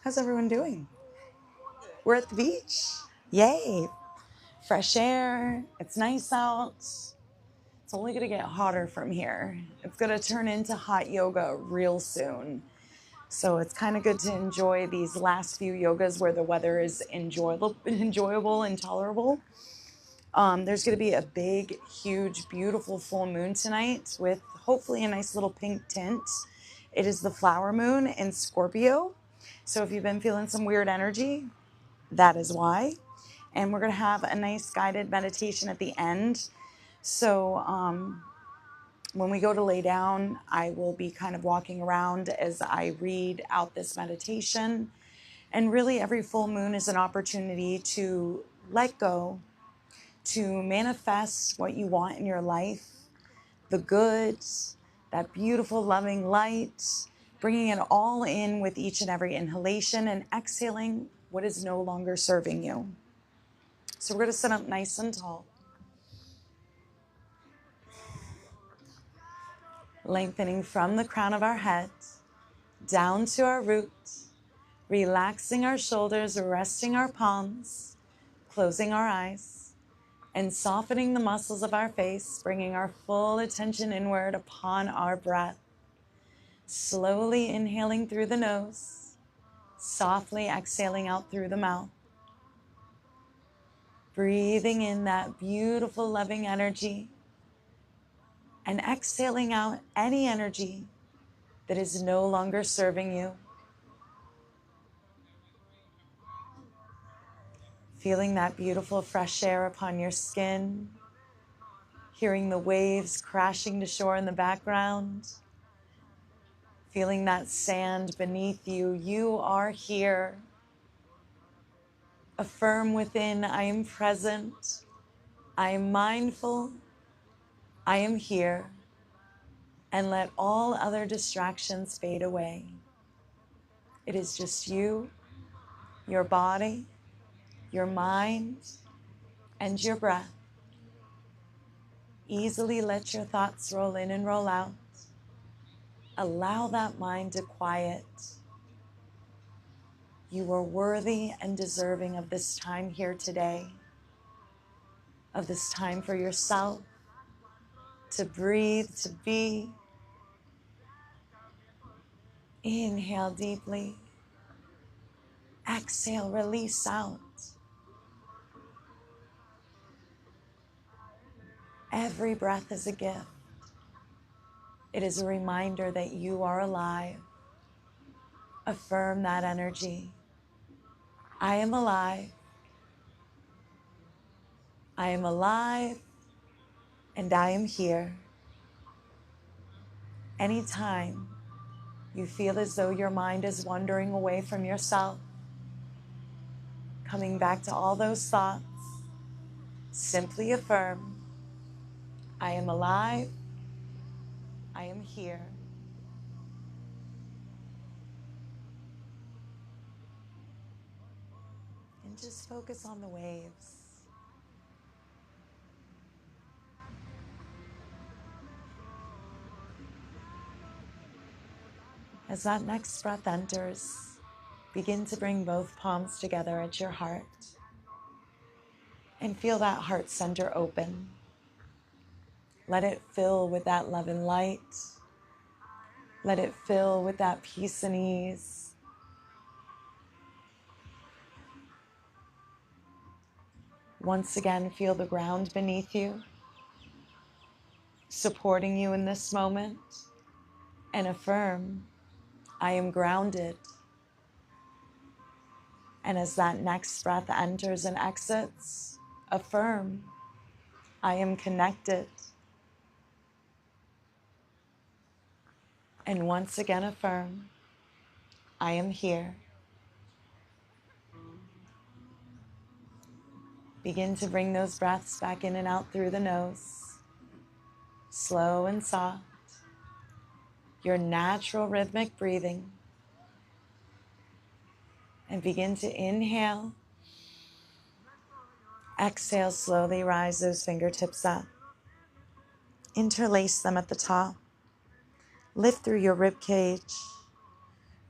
How's everyone doing? We're at the beach. Yay! Fresh air. It's nice out. It's only going to get hotter from here. It's going to turn into hot yoga real soon. So it's kind of good to enjoy these last few yogas where the weather is enjoyable and tolerable. There's going to be a big, huge, beautiful full moon tonight with hopefully a nice little pink tint. It is the flower moon in Scorpio. So if you've been feeling some weird energy, that is why. And we're going to have a nice guided meditation at the end. So when we go to lay down, I will be kind of walking around as I read out this meditation. And really, every full moon is an opportunity to let go, to manifest what you want in your life, the goods, that beautiful, loving light, bringing it all in with each and every inhalation and exhaling what is no longer serving you. So we're going to sit up nice and tall, lengthening from the crown of our head down to our roots, relaxing our shoulders, resting our palms, closing our eyes, and softening the muscles of our face, bringing our full attention inward upon our breath. Slowly inhaling through the nose, softly exhaling out through the mouth. Breathing in that beautiful, loving energy and exhaling out any energy that is no longer serving you. Feeling that beautiful fresh air upon your skin, hearing the waves crashing to shore in the background, feeling that sand beneath you. You are here. Affirm within, I am present, I am mindful, I am here, and let all other distractions fade away. It is just you, your body, your mind, and your breath. Easily let your thoughts roll in and roll out. Allow that mind to quiet. You are worthy and deserving of this time here today, of this time for yourself, to breathe, to be. Inhale deeply. Exhale, release out. Every breath is a gift. It is a reminder that you are alive. Affirm that energy. I am alive. I am alive, and I am here. Anytime you feel as though your mind is wandering away from yourself, coming back to all those thoughts, simply affirm, I am alive, I am here. And just focus on the waves. As that next breath enters, begin to bring both palms together at your heart and feel that heart center open. Let it fill with that love and light. Let it fill with that peace and ease. Once again, feel the ground beneath you, supporting you in this moment, and affirm, I am grounded. And as that next breath enters and exits, affirm, I am connected. And once again affirm, I am here. Begin to bring those breaths back in and out through the nose, slow and soft, your natural rhythmic breathing. And begin to inhale. Exhale, slowly rise those fingertips up. Interlace them at the top. Lift through your rib cage.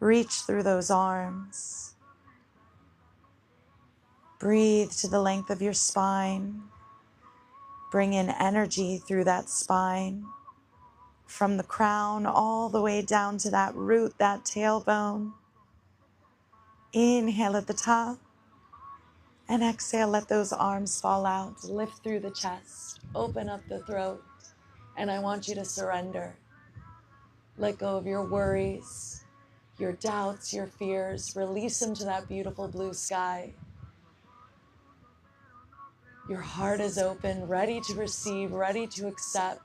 Reach through those arms. Breathe to the length of your spine. Bring in energy through that spine. From the crown all the way down to that root, that tailbone. Inhale at the top. And exhale, let those arms fall out. Lift through the chest. Open up the throat. And I want you to surrender. Let go of your worries, your doubts, your fears. Release them to that beautiful blue sky. Your heart is open, ready to receive, ready to accept.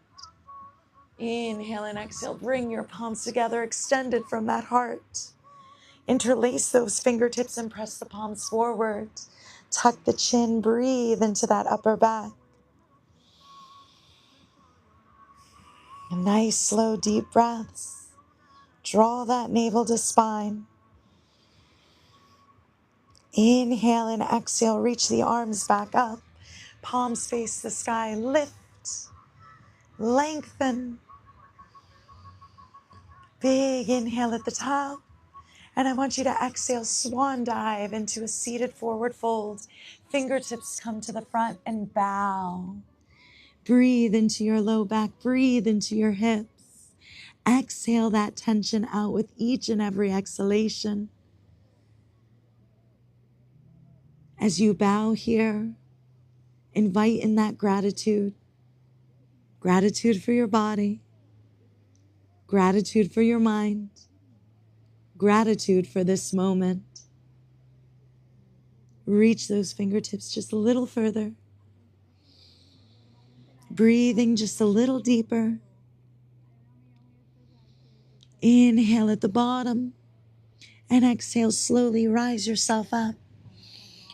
Inhale and exhale. Bring your palms together, extended from that heart. Interlace those fingertips and press the palms forward. Tuck the chin. Breathe into that upper back. Nice, slow, deep breaths. Draw that navel to spine. Inhale and exhale. Reach the arms back up. Palms face the sky. Lift. Lengthen. Big inhale at the top. And I want you to exhale, swan dive into a seated forward fold. Fingertips come to the front and bow. Breathe into your low back. Breathe into your hips. Exhale that tension out with each and every exhalation. As you bow here, invite in that gratitude. Gratitude for your body. Gratitude for your mind. Gratitude for this moment. Reach those fingertips just a little further. Breathing just a little deeper. Inhale at the bottom and exhale slowly. Rise yourself up.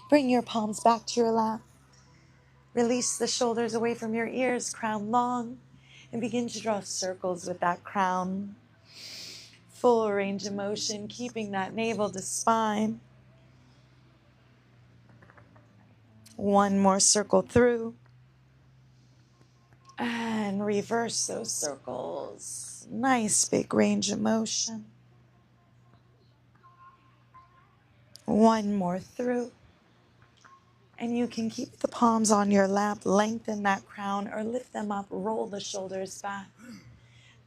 Bring your palms back to your lap. Release the shoulders away from your ears, crown long, and begin to draw circles with that crown. Full range of motion, keeping that navel to spine. One more circle through. And reverse those circles. Nice big range of motion. One more through. And you can keep the palms on your lap, lengthen that crown, or lift them up, roll the shoulders back.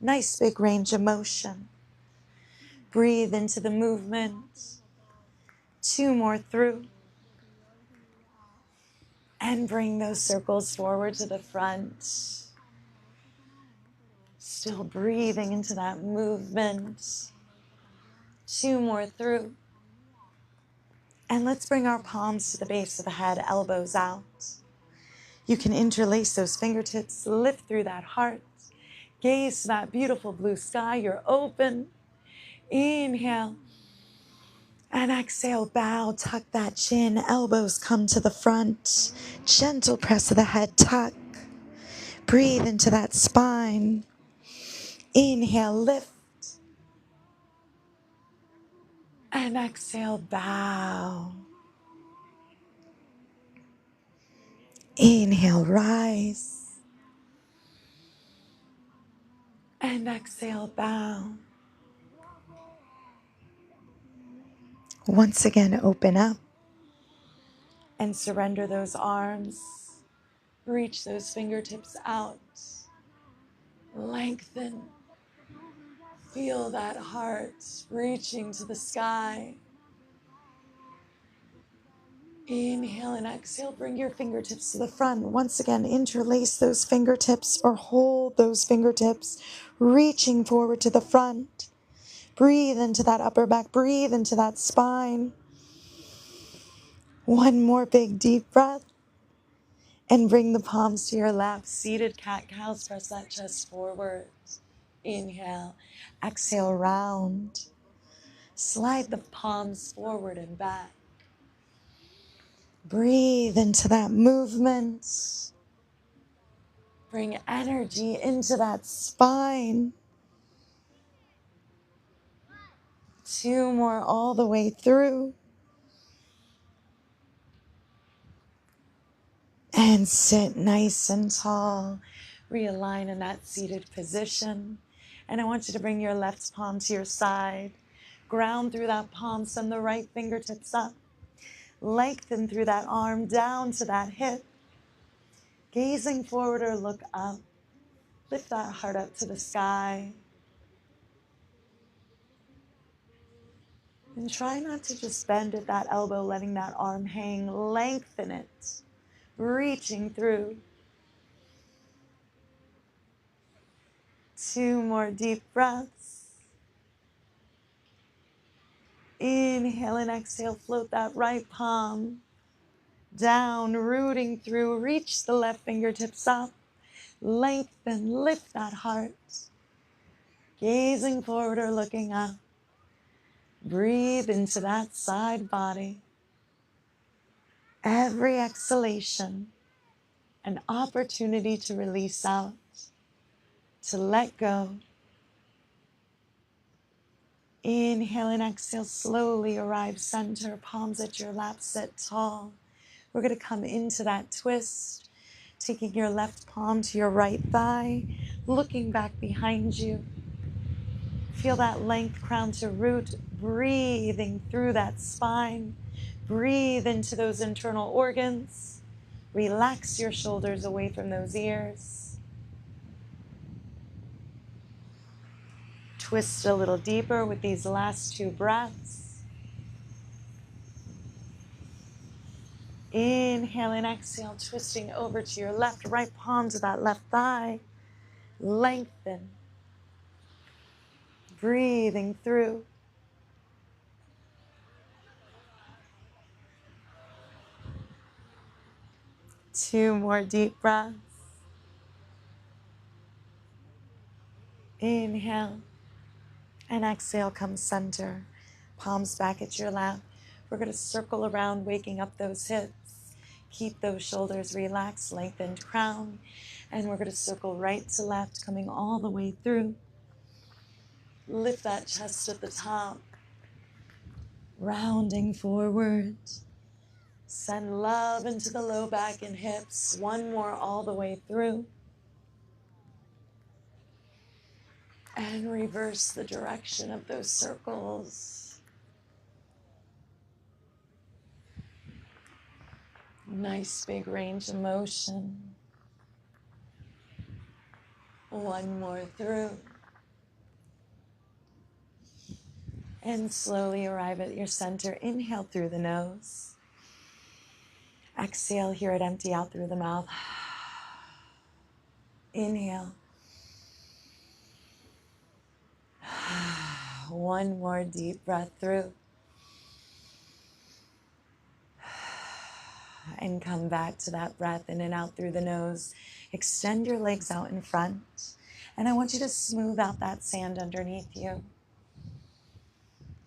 Nice big range of motion. Breathe into the movement. Two more through. And bring those circles forward to the front. Still breathing into that movement. Two more through. And let's bring our palms to the base of the head, elbows out. You can interlace those fingertips, lift through that heart. Gaze to that beautiful blue sky. You're open. Inhale. And exhale, bow, tuck that chin. Elbows come to the front. Gentle press of the head, tuck. Breathe into that spine. Inhale, lift. And exhale, bow. Inhale, rise. And exhale, bow. Once again, open up. And surrender those arms. Reach those fingertips out. Lengthen. Feel that heart reaching to the sky. Inhale and exhale. Bring your fingertips to the front. Once again, interlace those fingertips or hold those fingertips, reaching forward to the front. Breathe into that upper back. Breathe into that spine. One more big deep breath. And bring the palms to your lap. Seated cat-cows. Press that chest forward. Inhale. Exhale, round. Slide the palms forward and back. Breathe into that movement. Bring energy into that spine. Two more all the way through. And sit nice and tall. Realign in that seated position. And I want you to bring your left palm to your side. Ground through that palm, send the right fingertips up. Lengthen through that arm down to that hip. Gazing forward or look up. Lift that heart up to the sky. And try not to just bend at that elbow, letting that arm hang. Lengthen it, reaching through. 2 more deep breaths. Inhale and exhale, float that right palm down, rooting through. Reach the left fingertips up. Lengthen, lift that heart. Gazing forward or looking up. Breathe into that side body. Every exhalation, an opportunity to release out, to let go. Inhale and exhale, slowly arrive center, palms at your lap, sit tall. We're going to come into that twist, taking your left palm to your right thigh, looking back behind you. Feel that length crown to root, breathing through that spine. Breathe into those internal organs. Relax your shoulders away from those ears. Twist a little deeper with these last 2 breaths. Inhale and exhale, twisting over to your left, right palm to that left thigh. Lengthen. Breathing through. Two more deep breaths. Inhale and exhale, come center. Palms back at your lap. We're going to circle around, waking up those hips. Keep those shoulders relaxed, lengthened crown. And we're going to circle right to left, coming all the way through. Lift that chest at the top. Rounding forward. Send love into the low back and hips. One more all the way through. And reverse the direction of those circles. Nice big range of motion. One more through. And slowly arrive at your center. Inhale through the nose. Exhale, hear it empty out through the mouth. Inhale. One more deep breath through. And come back to that breath in and out through the nose. Extend your legs out in front. And I want you to smooth out that sand underneath you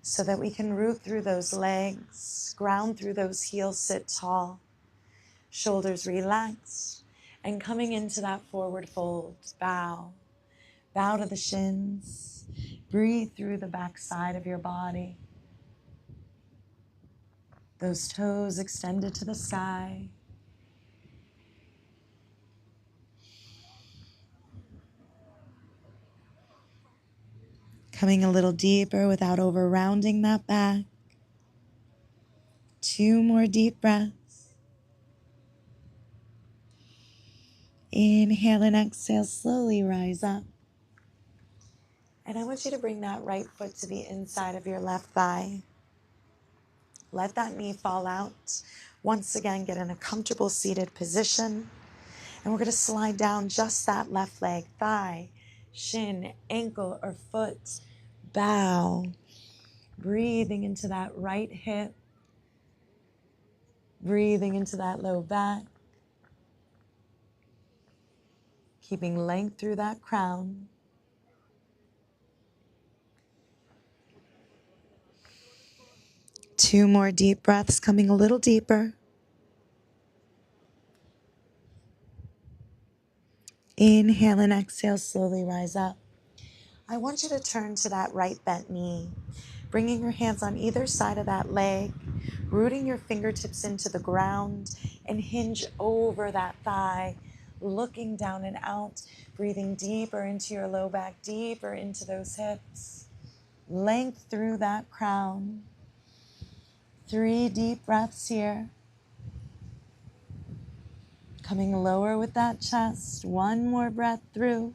so that we can root through those legs, ground through those heels, sit tall. Shoulders relaxed. And coming into that forward fold, bow. Bow to the shins. Breathe through the back side of your body. Those toes extended to the sky. Coming a little deeper without over rounding that back. 2 more deep breaths. Inhale and exhale, slowly rise up. And I want you to bring that right foot to the inside of your left thigh. Let that knee fall out. Once again, get in a comfortable seated position. And we're going to slide down just that left leg, thigh, shin, ankle, or foot. Bow. Breathing into that right hip. Breathing into that low back. Keeping length through that crown. Two more deep breaths, coming a little deeper. Inhale and exhale, slowly rise up. I want you to turn to that right bent knee, bringing your hands on either side of that leg, rooting your fingertips into the ground, and hinge over that thigh, looking down and out, breathing deeper into your low back, deeper into those hips. Length through that crown. 3 deep breaths here. Coming lower with that chest. 1 more breath through.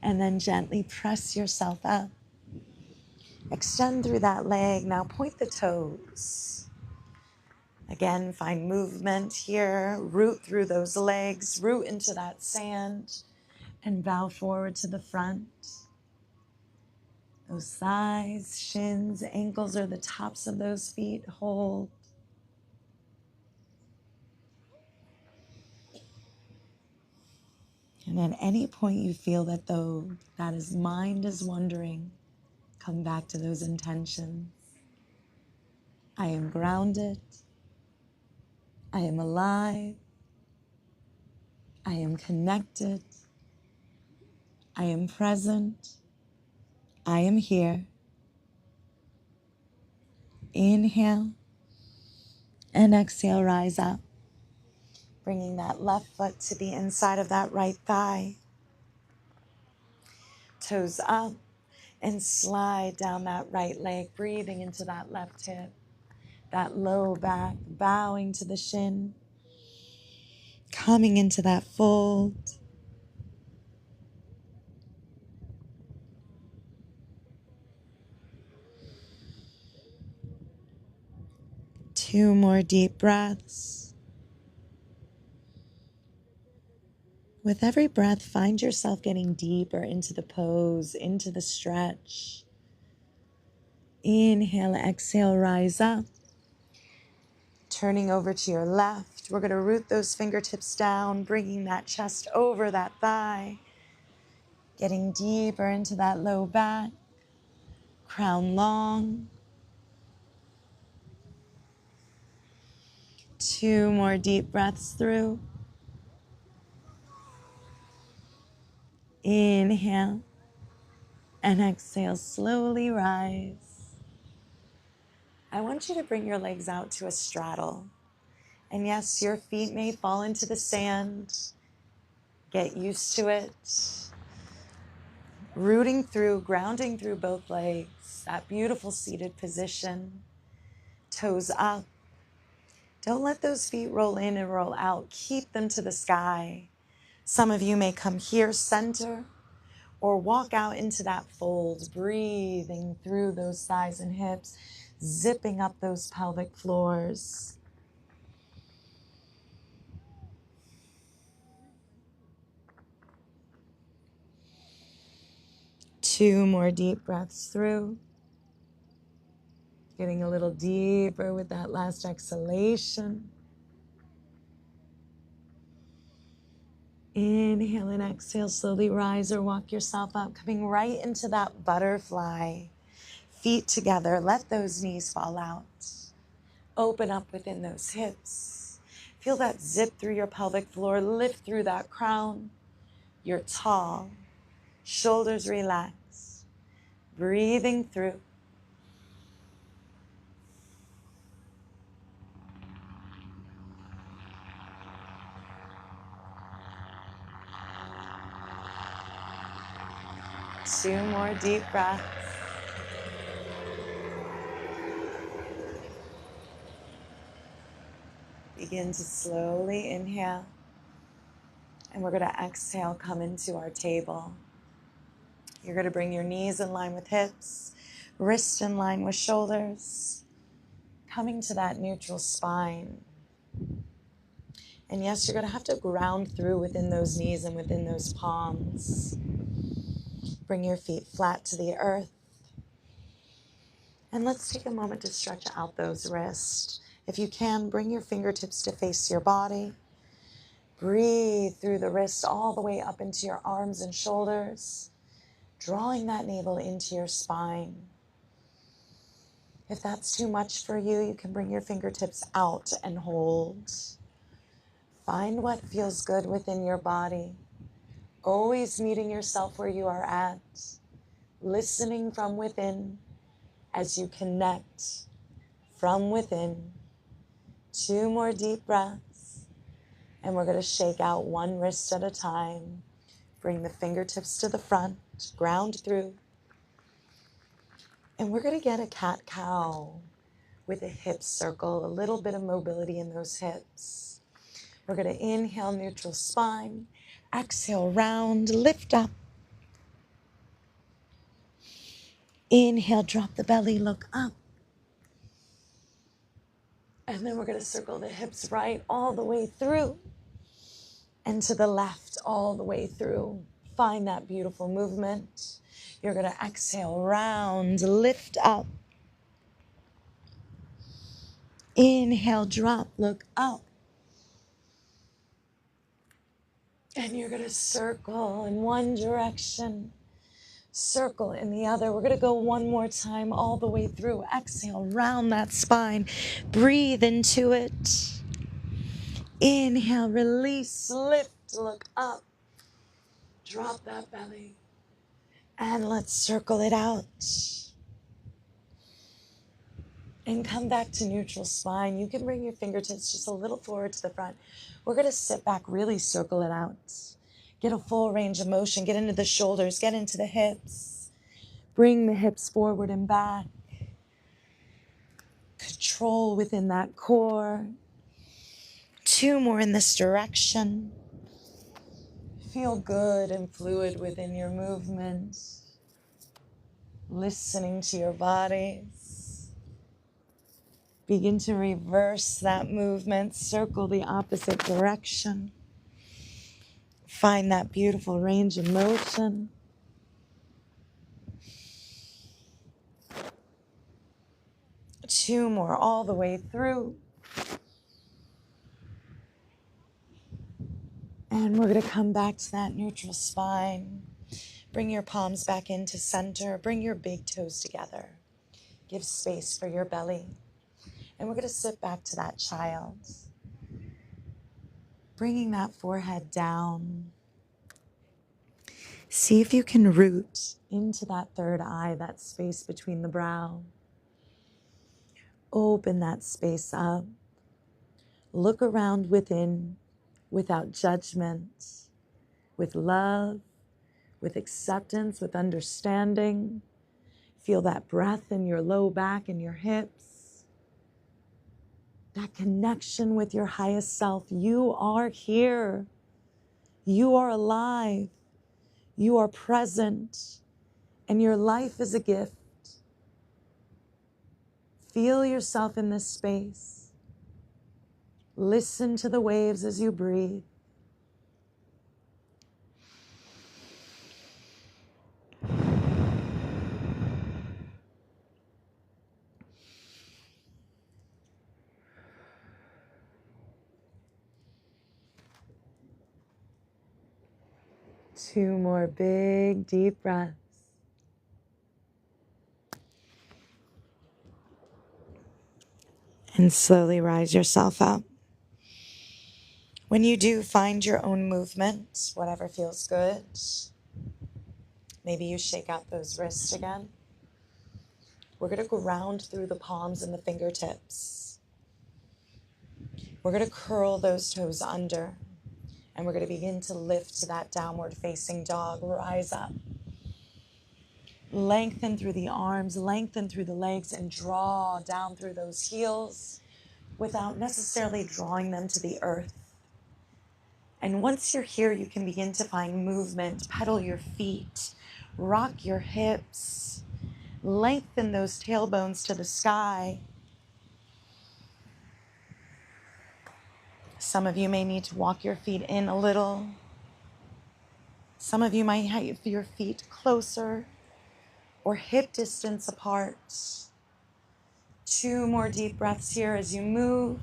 And then gently press yourself up. Extend through that leg. Now point the toes. Again, find movement here. Root through those legs. Root into that sand. And bow forward to the front. Those thighs, shins, ankles are the tops of those feet. Hold. And at any point you feel that though that is mind is wandering, come back to those intentions. I am grounded. I am alive. I am connected. I am present. I am here. Inhale and exhale, rise up. Bringing that left foot to the inside of that right thigh. Toes up and slide down that right leg, breathing into that left hip. That low back, bowing to the shin. Coming into that fold. Two more deep breaths. With every breath, find yourself getting deeper into the pose, into the stretch. Inhale, exhale, rise up. Turning over to your left, we're going to root those fingertips down, bringing that chest over that thigh. Getting deeper into that low back. Crown long. 2 more deep breaths through. Inhale and exhale, slowly rise. I want you to bring your legs out to a straddle. And yes, your feet may fall into the sand. Get used to it. Rooting through, grounding through both legs. That beautiful seated position. Toes up. Don't let those feet roll in and roll out. Keep them to the sky. Some of you may come here, center, or walk out into that fold, breathing through those thighs and hips, zipping up those pelvic floors. Two more deep breaths through. Getting a little deeper with that last exhalation. Inhale and exhale, slowly rise or walk yourself up, coming right into that butterfly. Feet together, let those knees fall out. Open up within those hips. Feel that zip through your pelvic floor, lift through that crown. You're tall, shoulders relaxed, breathing through. Two more deep breaths. Begin to slowly inhale. And we're going to exhale, come into our table. You're going to bring your knees in line with hips, wrists in line with shoulders, coming to that neutral spine. And yes, you're going to have to ground through within those knees and within those palms. Bring your feet flat to the earth. And let's take a moment to stretch out those wrists. If you can, bring your fingertips to face your body. Breathe through the wrists all the way up into your arms and shoulders, drawing that navel into your spine. If that's too much for you, you can bring your fingertips out and hold. Find what feels good within your body. Always meeting yourself where you are at, listening from within as you connect from within. Two more deep breaths, and we're going to shake out one wrist at a time. Bring the fingertips to the front, ground through. And we're going to get a cat-cow with a hip circle, a little bit of mobility in those hips. We're going to inhale, neutral spine. Exhale, round, lift up. Inhale, drop the belly, look up. And then we're going to circle the hips right all the way through and to the left all the way through. Find that beautiful movement. You're going to exhale, round, lift up. Inhale, drop, look up. And you're going to circle in one direction, circle in the other. We're going to go one more time all the way through. Exhale, round that spine. Breathe into it. Inhale, release, lift, look up. Drop that belly. And let's circle it out. And come back to neutral spine. You can bring your fingertips just a little forward to the front. We're going to sit back, really circle it out. Get a full range of motion. Get into the shoulders. Get into the hips. Bring the hips forward and back. Control within that core. 2 more in this direction. Feel good and fluid within your movement. Listening to your bodies. Begin to reverse that movement. Circle the opposite direction. Find that beautiful range of motion. Two more all the way through. And we're going to come back to that neutral spine. Bring your palms back into center. Bring your big toes together. Give space for your belly. And we're going to sit back to that child. Bringing that forehead down. See if you can root into that third eye, that space between the brow. Open that space up. Look around within without judgment, with love, with acceptance, with understanding. Feel that breath in your low back and your hips. That connection with your highest self. You are here. You are alive. You are present. And your life is a gift. Feel yourself in this space. Listen to the waves as you breathe. Two more big, deep breaths. And slowly rise yourself up. When you do find your own movement, whatever feels good, maybe you shake out those wrists again. We're going to ground through the palms and the fingertips. We're going to curl those toes under. And we're going to begin to lift to that downward facing dog. Rise up. Lengthen through the arms, lengthen through the legs, and draw down through those heels without necessarily drawing them to the earth. And once you're here, you can begin to find movement. Pedal your feet, rock your hips, lengthen those tailbones to the sky. Some of you may need to walk your feet in a little. Some of you might have your feet closer or hip distance apart. 2 more deep breaths here as you move.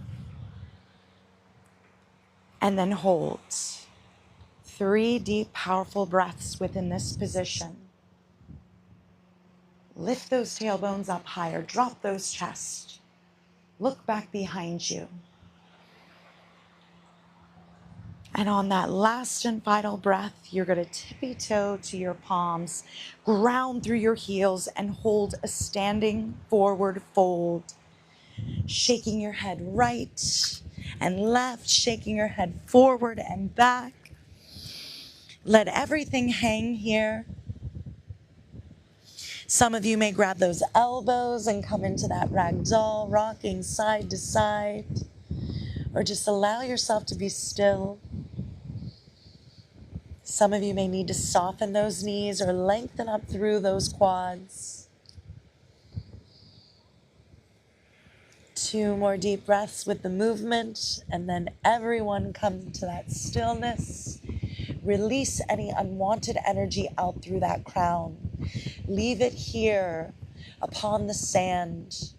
And then hold. 3 deep, powerful breaths within this position. Lift those tailbones up higher. Drop those chests. Look back behind you. And on that last and final breath, you're going to tippy-toe to your palms, ground through your heels, and hold a standing forward fold. Shaking your head right and left, shaking your head forward and back. Let everything hang here. Some of you may grab those elbows and come into that ragdoll, rocking side to side, or just allow yourself to be still. Some of you may need to soften those knees or lengthen up through those quads. 2 more deep breaths with the movement, and then everyone come to that stillness. Release any unwanted energy out through that crown. Leave it here upon the sand.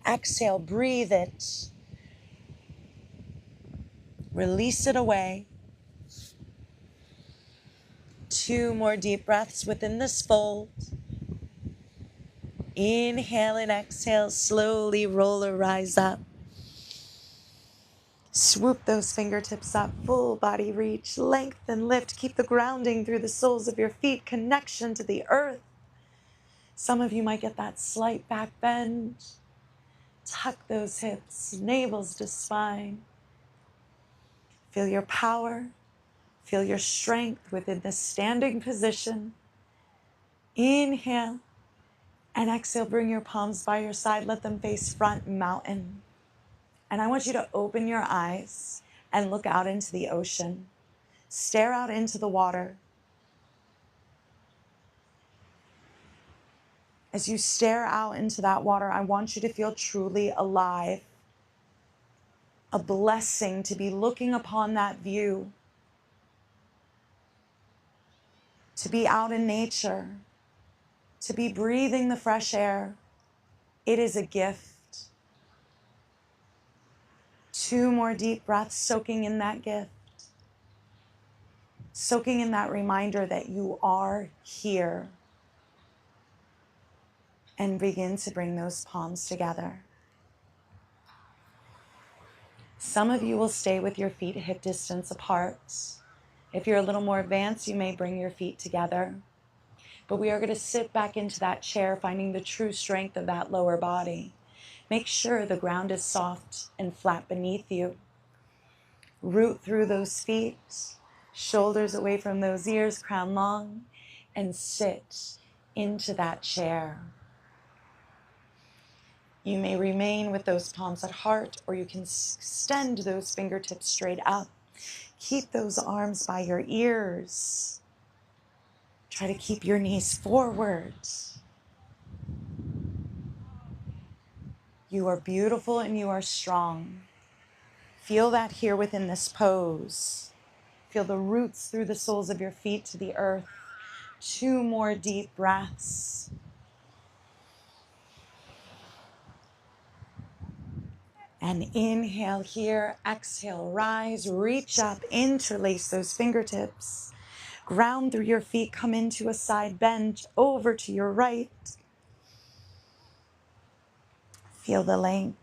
Exhale, breathe it. Release it away. 2 more deep breaths within this fold. Inhale and exhale, slowly roll or rise up. Swoop those fingertips up, full body reach, lengthen, lift. Keep the grounding through the soles of your feet, connection to the earth. Some of you might get that slight back bend. Tuck those hips, navels to spine. Feel your power, feel your strength within this standing position. Inhale and exhale, bring your palms by your side, let them face front, mountain. And I want you to open your eyes and look out into the ocean. Stare out into the water. As you stare out into that water, I want you to feel truly alive. A blessing to be looking upon that view. To be out in nature. To be breathing the fresh air. It is a gift. 2 more deep breaths, soaking in that gift. Soaking in that reminder that you are here. And begin to bring those palms together. Some of you will stay with your feet hip distance apart. If you're a little more advanced, you may bring your feet together. But we are going to sit back into that chair, finding the true strength of that lower body. Make sure the ground is soft and flat beneath you. Root through those feet, shoulders away from those ears, crown long, and sit into that chair. You may remain with those palms at heart, or you can extend those fingertips straight up. Keep those arms by your ears. Try to keep your knees forward. You are beautiful and you are strong. Feel that here within this pose. Feel the roots through the soles of your feet to the earth. 2 more deep breaths. And inhale here, exhale, rise, reach up, interlace those fingertips. Ground through your feet, come into a side bend, over to your right. Feel the length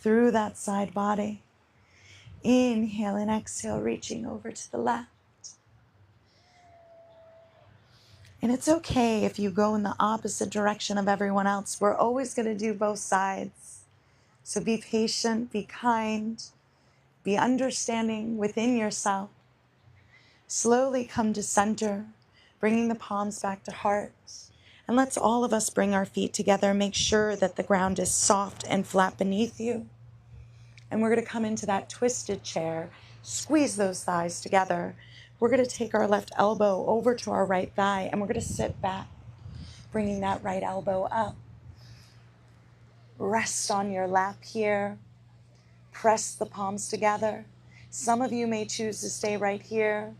through that side body. Inhale and exhale, reaching over to the left. And it's okay if you go in the opposite direction of everyone else. We're always going to do both sides. So be patient, be kind, be understanding within yourself. Slowly come to center, bringing the palms back to heart. And let's all of us bring our feet together. Make sure that the ground is soft and flat beneath you. And we're going to come into that twisted chair. Squeeze those thighs together. We're going to take our left elbow over to our right thigh, and we're going to sit back, bringing that right elbow up. Rest on your lap here. Press the palms together. Some of you may choose to stay right here.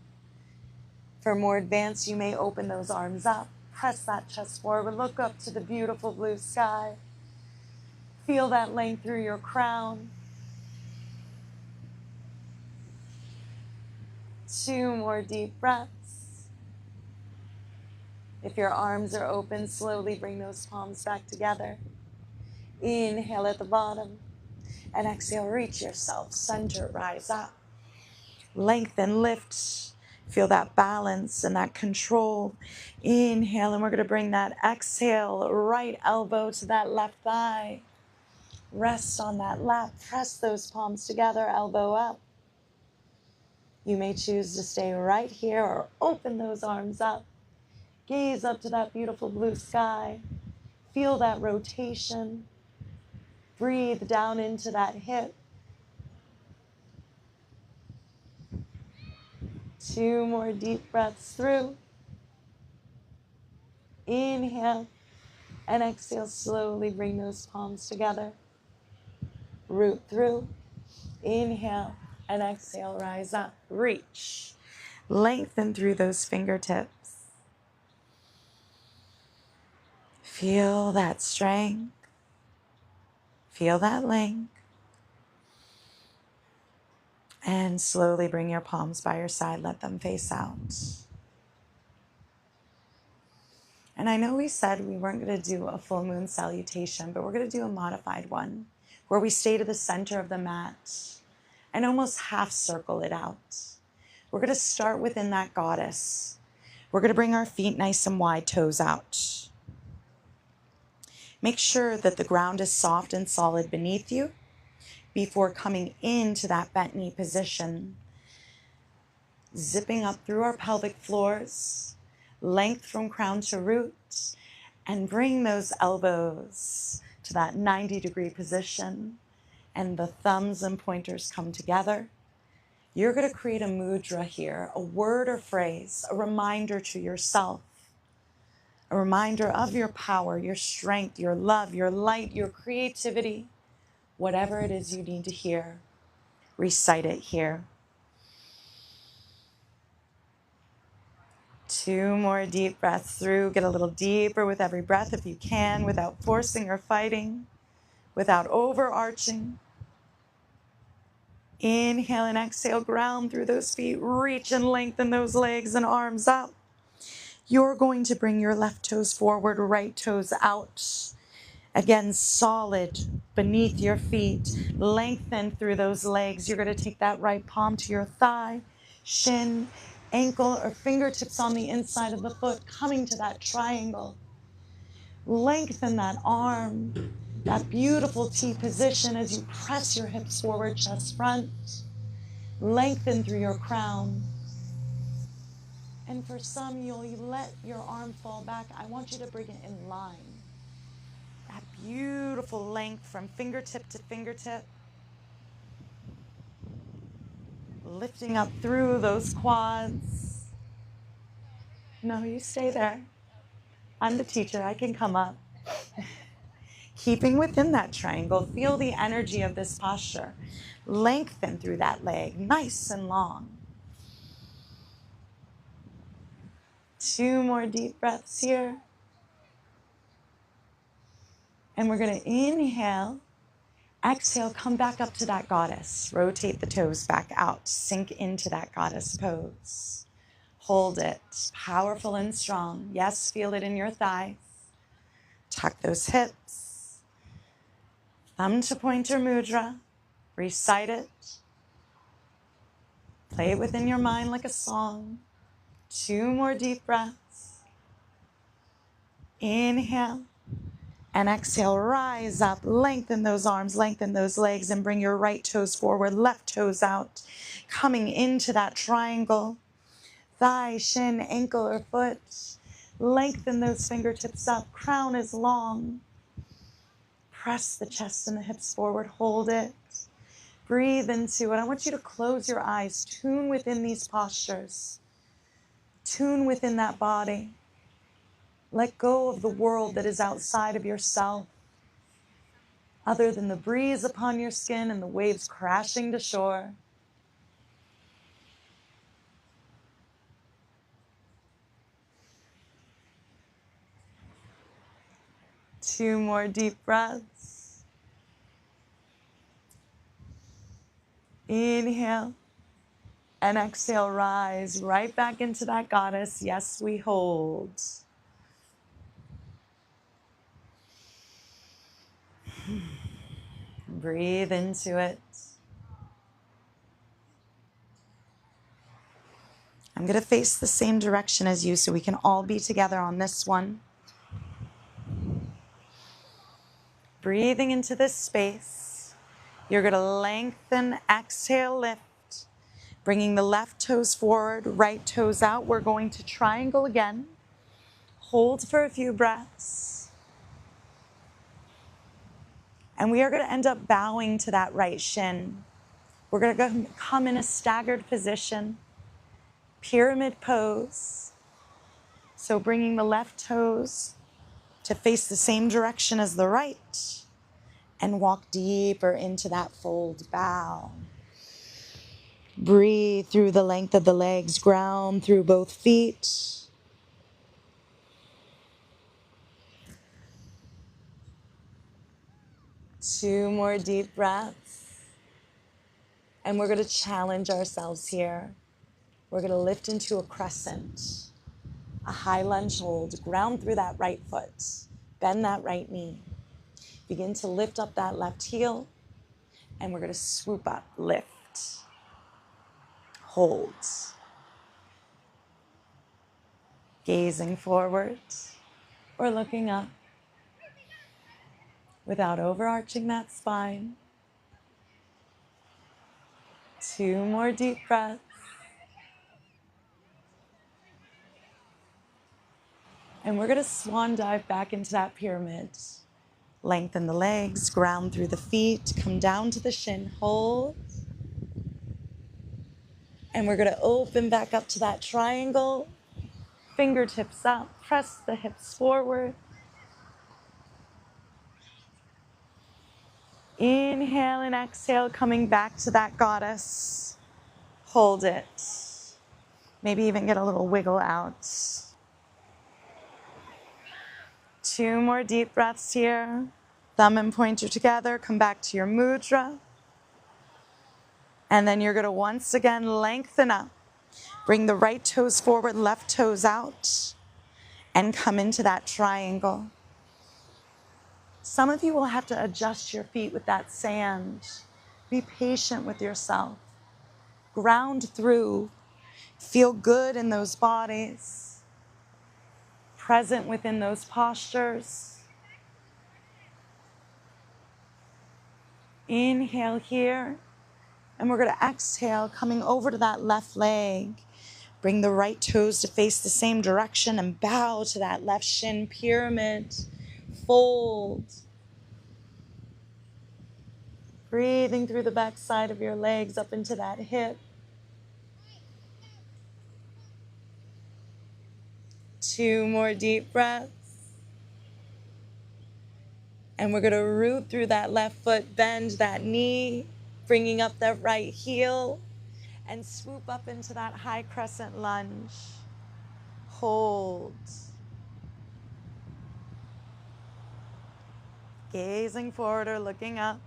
For more advanced, you may open those arms up. Press that chest forward. Look up to the beautiful blue sky. Feel that length through your crown. 2 more deep breaths. If your arms are open, slowly bring those palms back together. Inhale at the bottom. And exhale, reach yourself. Center, rise up. Lengthen, lift. Feel that balance and that control. Inhale, and we're going to bring that exhale, right elbow to that left thigh. Rest on that lap. Press those palms together, elbow up. You may choose to stay right here or open those arms up. Gaze up to that beautiful blue sky. Feel that rotation. Breathe down into that hip. 2 more deep breaths through. Inhale and exhale. Slowly bring those palms together. Root through. Inhale and exhale. Rise up. Reach. Lengthen through those fingertips. Feel that strength. Feel that length. And slowly bring your palms by your side. Let them face out. And I know we said we weren't going to do a full moon salutation, but we're going to do a modified one where we stay to the center of the mat and almost half circle it out. We're going to start within that goddess. We're going to bring our feet nice and wide, toes out. Make sure that the ground is soft and solid beneath you before coming into that bent knee position. Zipping up through our pelvic floors, length from crown to root, and bring those elbows to that 90-degree position, and the thumbs and pointers come together. You're going to create a mudra here, a word or phrase, a reminder to yourself, a reminder of your power, your strength, your love, your light, your creativity, whatever it is you need to hear. Recite it here. 2 more deep breaths through. Get a little deeper with every breath if you can, without forcing or fighting, without overarching. Inhale and exhale, ground through those feet. Reach and lengthen those legs and arms up. You're going to bring your left toes forward, right toes out. Again, solid beneath your feet. Lengthen through those legs. You're going to take that right palm to your thigh, shin, ankle, or fingertips on the inside of the foot, coming to that triangle. Lengthen that arm, that beautiful T position as you press your hips forward, chest front. Lengthen through your crown. And for some, you'll let your arm fall back. I want you to bring it in line. That beautiful length from fingertip to fingertip. Lifting up through those quads. No, you stay there. I'm the teacher. I can come up. Keeping within that triangle, feel the energy of this posture. Lengthen through that leg, nice and long. 2 more deep breaths here. And we're going to inhale, exhale, come back up to that goddess. Rotate the toes back out, sink into that goddess pose. Hold it, powerful and strong. Yes, feel it in your thighs. Tuck those hips. Thumb to pointer mudra. Recite it. Play it within your mind like a song. 2 more deep breaths. Inhale and exhale. Rise up. Lengthen those arms, lengthen those legs, and bring your right toes forward, left toes out. Coming into that triangle. Thigh, shin, ankle, or foot. Lengthen those fingertips up. Crown is long. Press the chest and the hips forward. Hold it. Breathe into it. I want you to close your eyes. Tune within these postures. Tune within that body. Let go of the world that is outside of yourself, other than the breeze upon your skin and the waves crashing to shore. Two more deep breaths. Inhale and exhale, rise right back into that goddess. Yes, we hold. Breathe into it. I'm going to face the same direction as you so we can all be together on this one. Breathing into this space. You're going to lengthen, exhale, lift. Bringing the left toes forward, right toes out. We're going to triangle again. Hold for a few breaths. And we are going to end up bowing to that right shin. We're going to come in a staggered position, pyramid pose. So bringing the left toes to face the same direction as the right, and walk deeper into that fold bow. Breathe through the length of the legs, ground through both feet. Two more deep breaths. And we're going to challenge ourselves here. We're going to lift into a crescent, a high lunge hold, ground through that right foot, bend that right knee. Begin to lift up that left heel, and we're going to swoop up, lift, hold. Gazing forward or looking up without overarching that spine. Two more deep breaths. And we're going to swan dive back into that pyramid. Lengthen the legs, ground through the feet, come down to the shin, hold. And we're going to open back up to that triangle. Fingertips up, press the hips forward. Inhale and exhale, coming back to that goddess. Hold it. Maybe even get a little wiggle out. Two more deep breaths here. Thumb and pointer together, come back to your mudra. And then you're going to once again lengthen up. Bring the right toes forward, left toes out, and come into that triangle. Some of you will have to adjust your feet with that sand. Be patient with yourself. Ground through. Feel good in those bodies. Present within those postures. Inhale here. And we're going to exhale, coming over to that left leg. Bring the right toes to face the same direction and bow to that left shin, pyramid. Fold. Breathing through the back side of your legs up into that hip. Two more deep breaths. And we're going to root through that left foot, bend that knee, bringing up that right heel, and swoop up into that high crescent lunge. Hold. Gazing forward or looking up.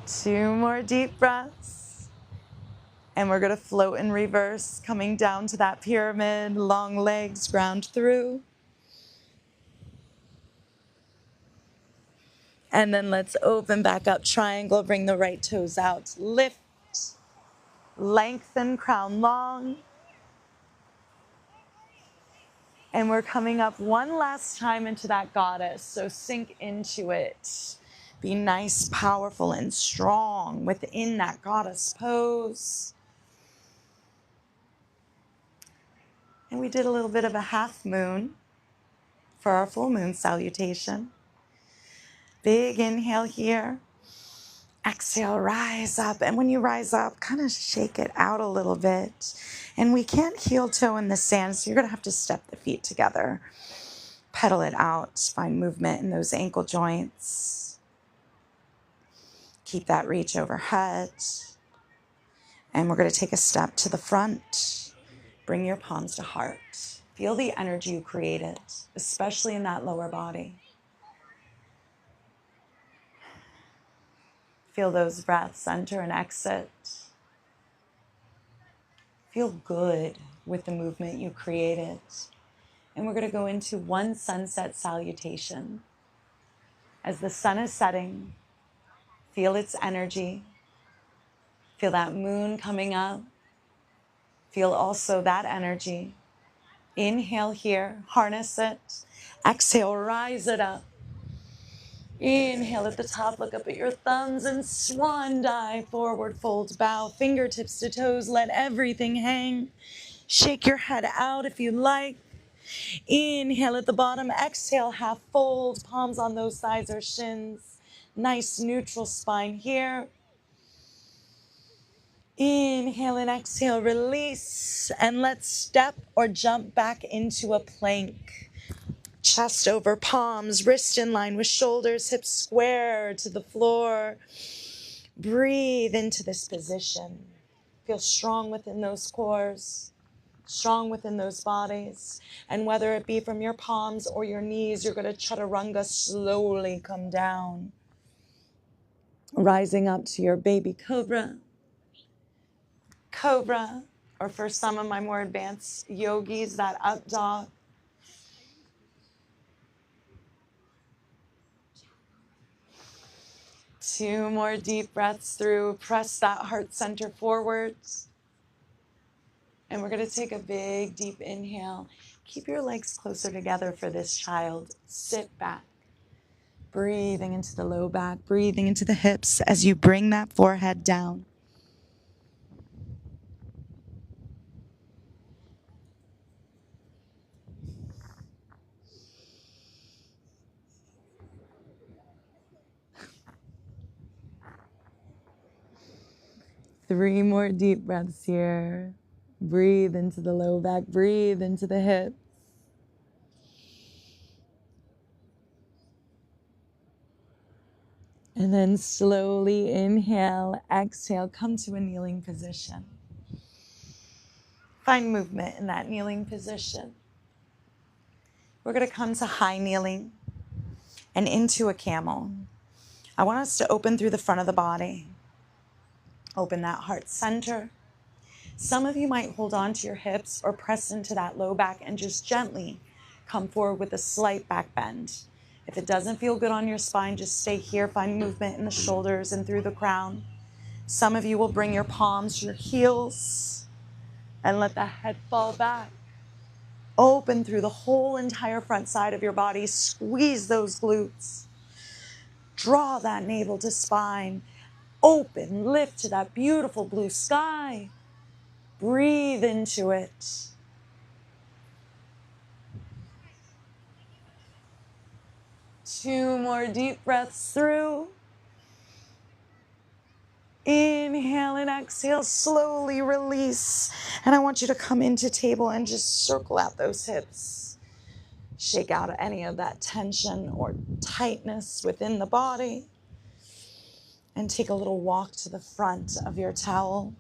Two more deep breaths. And we're going to float in reverse, coming down to that pyramid, long legs, ground through. And then let's open back up, triangle, bring the right toes out. Lift, lengthen, crown long. And we're coming up one last time into that goddess, so sink into it. Be nice, powerful, and strong within that goddess pose. And we did a little bit of a half moon for our full moon salutation. Big inhale here. Exhale, rise up. And when you rise up, kind of shake it out a little bit. And we can't heel toe in the sand, so you're going to have to step the feet together. Pedal it out. Find movement in those ankle joints. Keep that reach overhead. And we're going to take a step to the front. Bring your palms to heart. Feel the energy you created, especially in that lower body. Feel those breaths enter and exit. Feel good with the movement you created. And we're going to go into one sunset salutation. As the sun is setting, feel its energy. Feel that moon coming up. Feel also that energy. Inhale here, harness it. Exhale, rise it up. Inhale at the top, look up at your thumbs and swan dive, forward fold, bow, fingertips to toes, let everything hang. Shake your head out if you like. Inhale at the bottom, exhale, half fold, palms on those thighs or shins. Nice neutral spine here. Inhale and exhale, release, and let's step or jump back into a plank. Chest over palms, wrist in line with shoulders, hips square to the floor. Breathe into this position. Feel strong within those cores, strong within those bodies. And whether it be from your palms or your knees, you're going to chaturanga, slowly come down. Rising up to your baby cobra. Cobra, or for some of my more advanced yogis, that up dog. Two more deep breaths through. Press that heart center forwards. And we're going to take a big, deep inhale. Keep your legs closer together for this child. Sit back. Breathing into the low back, breathing into the hips as you bring that forehead down. Three more deep breaths here. Breathe into the low back, breathe into the hips. And then slowly inhale, exhale, come to a kneeling position. Find movement in that kneeling position. We're going to come to high kneeling and into a camel. I want us to open through the front of the body. Open that heart center. Some of you might hold on to your hips or press into that low back and just gently come forward with a slight back bend. If it doesn't feel good on your spine, just stay here. Find movement in the shoulders and through the crown. Some of you will bring your palms to your heels and let the head fall back. Open through the whole entire front side of your body. Squeeze those glutes. Draw that navel to spine. Open, lift to that beautiful blue sky. Breathe into it. Two more deep breaths through. Inhale and exhale, slowly release. And I want you to come into table and just circle out those hips. Shake out any of that tension or tightness within the body. And take a little walk to the front of your towel.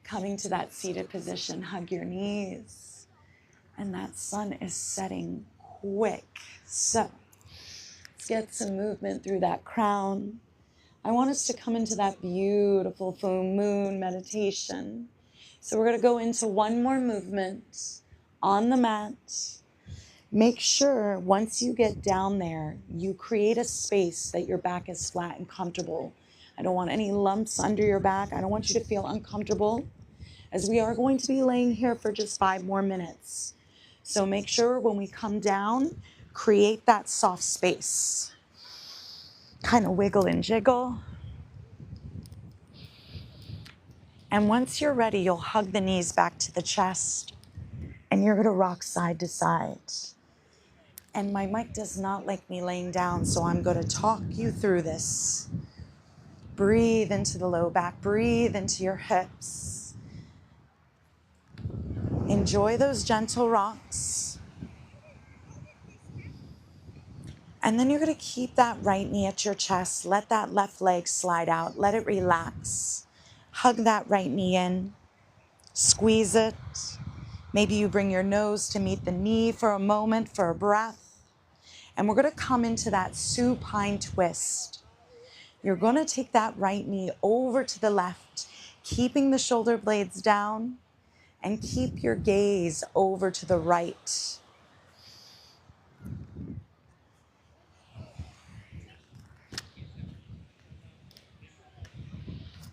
Coming to that seated position, hug your knees. And that sun is setting quick. So let's get some movement through that crown. I want us to come into that beautiful full moon meditation. So we're going to go into one more movement on the mat. Make sure once you get down there, you create a space that your back is flat and comfortable. I don't want any lumps under your back. I don't want you to feel uncomfortable, as we are going to be laying here for just 5 more minutes. So make sure when we come down, create that soft space. Kind of wiggle and jiggle. And once you're ready, you'll hug the knees back to the chest and you're gonna rock side to side. And my mic does not like me laying down, so I'm gonna talk you through this. Breathe into the low back, breathe into your hips. Enjoy those gentle rocks. And then you're gonna keep that right knee at your chest. Let that left leg slide out, let it relax. Hug that right knee in, squeeze it. Maybe you bring your nose to meet the knee for a moment for a breath. And we're going to come into that supine twist. You're going to take that right knee over to the left, keeping the shoulder blades down, and keep your gaze over to the right.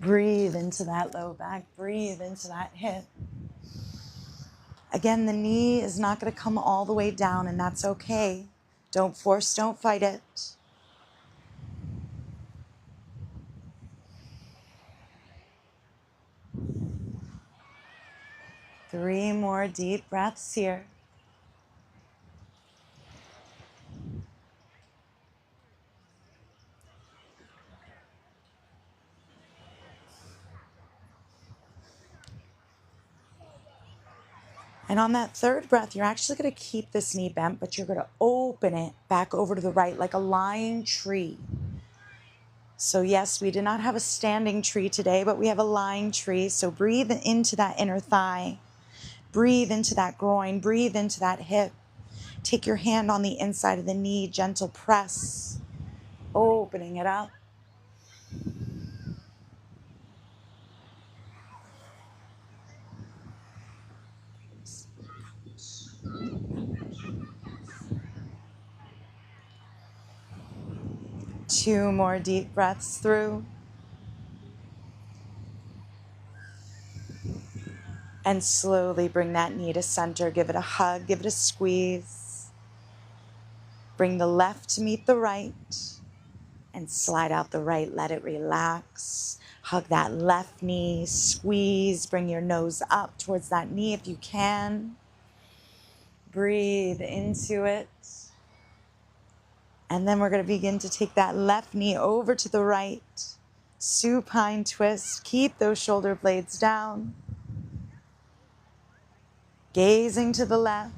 Breathe into that low back, breathe into that hip. Again, the knee is not going to come all the way down, and that's okay. Don't force, don't fight it. 3 3 more deep breaths here. And on that third breath, you're actually going to keep this knee bent, but you're going to open it back over to the right like a lying tree. So yes, we did not have a standing tree today, but we have a lying tree. So breathe into that inner thigh. Breathe into that groin. Breathe into that hip. Take your hand on the inside of the knee, gentle press, opening it up. Two more deep breaths through. And slowly bring that knee to center. Give it a hug, give it a squeeze. Bring the left to meet the right. And slide out the right, let it relax. Hug that left knee, squeeze, bring your nose up towards that knee if you can. Breathe into it. And then we're going to begin to take that left knee over to the right. Supine twist. Keep those shoulder blades down. Gazing to the left.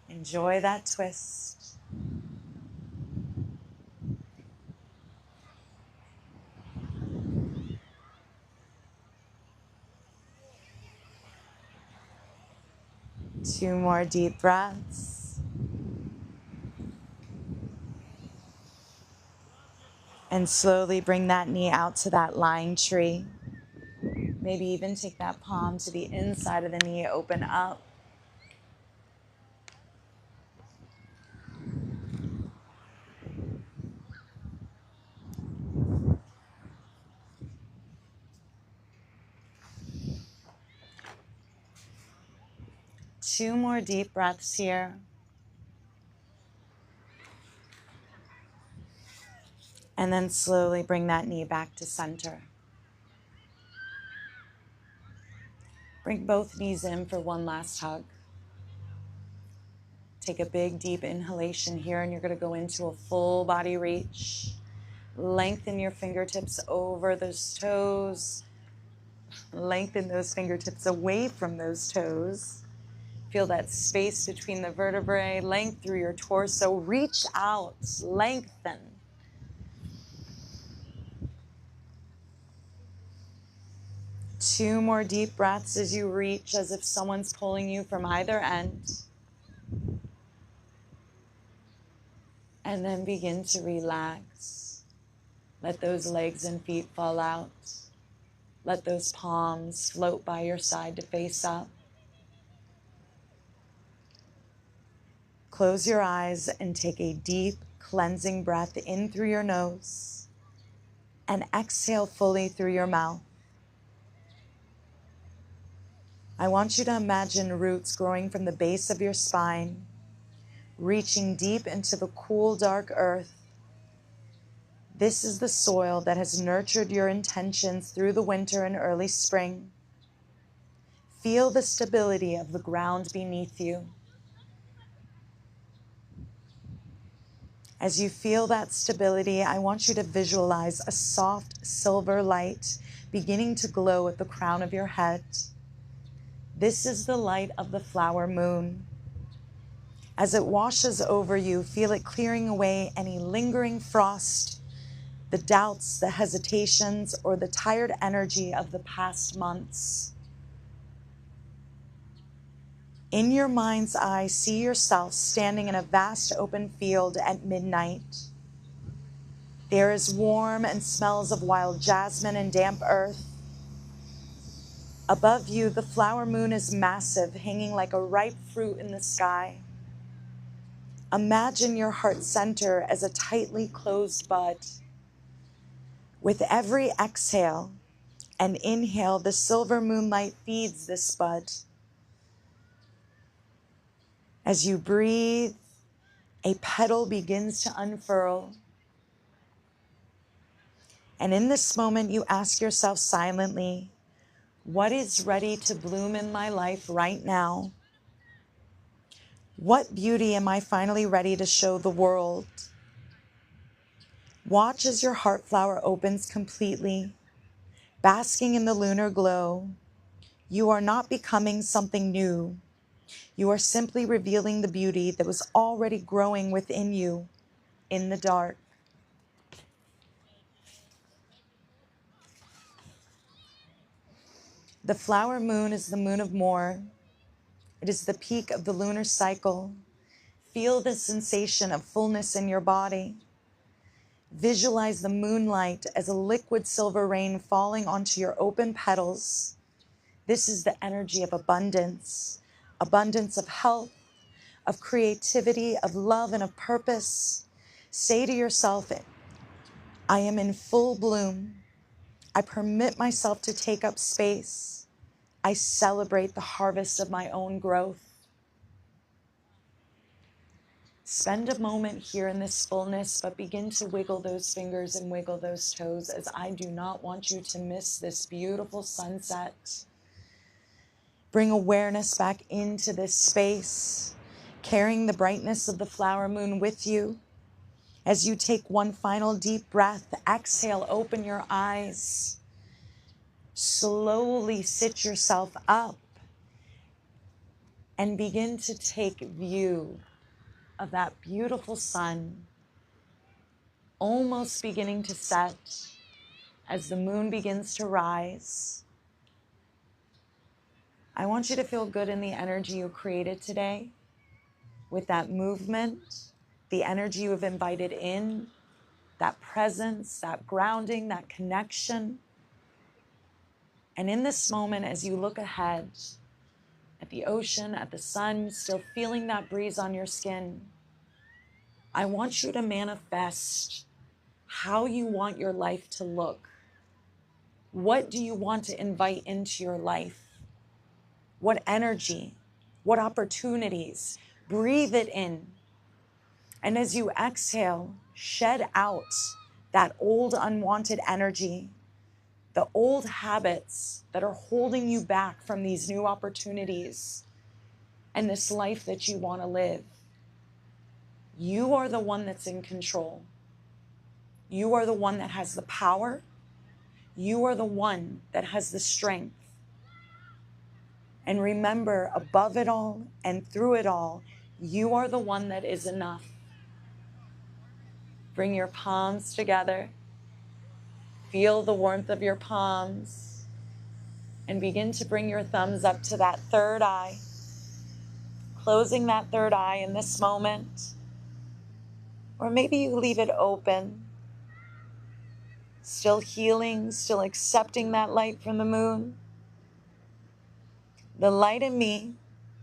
Enjoy that twist. Two more deep breaths. And slowly bring that knee out to that lying tree. Maybe even take that palm to the inside of the knee, open up. Two more deep breaths here. And then slowly bring that knee back to center. Bring both knees in for one last hug. Take a big deep inhalation here, and you're going to go into a full body reach. Lengthen your fingertips over those toes. Lengthen those fingertips away from those toes. Feel that space between the vertebrae. Length through your torso. Reach out. Lengthen. Two more deep breaths as you reach, as if someone's pulling you from either end. And then begin to relax. Let those legs and feet fall out. Let those palms float by your side to face up. Close your eyes and take a deep cleansing breath in through your nose and exhale fully through your mouth. I want you to imagine roots growing from the base of your spine, reaching deep into the cool, dark earth. This is the soil that has nurtured your intentions through the winter and early spring. Feel the stability of the ground beneath you. As you feel that stability, I want you to visualize a soft silver light beginning to glow at the crown of your head. This is the light of the flower moon. As it washes over you, feel it clearing away any lingering frost, the doubts, the hesitations, or the tired energy of the past months. In your mind's eye, see yourself standing in a vast open field at midnight. The air is warm and smells of wild jasmine and damp earth. Above you, the flower moon is massive, hanging like a ripe fruit in the sky. Imagine your heart center as a tightly closed bud. With every exhale and inhale, the silver moonlight feeds this bud. As you breathe, a petal begins to unfurl. And in this moment, you ask yourself silently, What is ready to bloom in my life right now? What beauty am I finally ready to show the world? Watch as your heart flower opens completely, basking in the lunar glow. You are not becoming something new. You are simply revealing the beauty that was already growing within you in the dark. The flower moon is the moon of more. It is the peak of the lunar cycle. Feel the sensation of fullness in your body. Visualize the moonlight as a liquid silver rain falling onto your open petals. This is the energy of abundance of health, of creativity, of love, and of purpose. Say to yourself, I am in full bloom. I permit myself to take up space. I celebrate the harvest of my own growth. Spend a moment here in this fullness, but begin to wiggle those fingers and wiggle those toes, as I do not want you to miss this beautiful sunset. Bring awareness back into this space, carrying the brightness of the flower moon with you. As you take one final deep breath, exhale, open your eyes. Slowly sit yourself up and begin to take view of that beautiful sun almost beginning to set as the moon begins to rise. I want you to feel good in the energy you created today with that movement, the energy you have invited in, that presence, that grounding, that connection. And in this moment, as you look ahead at the ocean, at the sun, still feeling that breeze on your skin, I want you to manifest how you want your life to look. What do you want to invite into your life? What energy? What opportunities? Breathe it in. And as you exhale, shed out that old unwanted energy, the old habits that are holding you back from these new opportunities and this life that you want to live. You are the one that's in control. You are the one that has the power. You are the one that has the strength. And remember, above it all and through it all, you are the one that is enough. Bring your palms together. Feel the warmth of your palms. And begin to bring your thumbs up to that third eye. Closing that third eye in this moment. Or maybe you leave it open. Still healing, still accepting that light from the moon. The light in me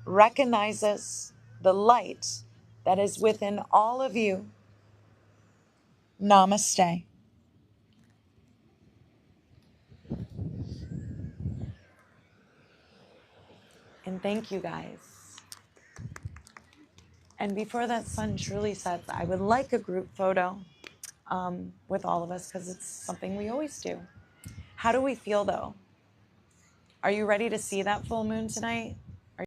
recognizes the light that is within all of you. Namaste. And thank you guys. And before that sun truly sets, I would like a group photo with all of us, because it's something we always do. How do we feel though? Are you ready to see that full moon tonight?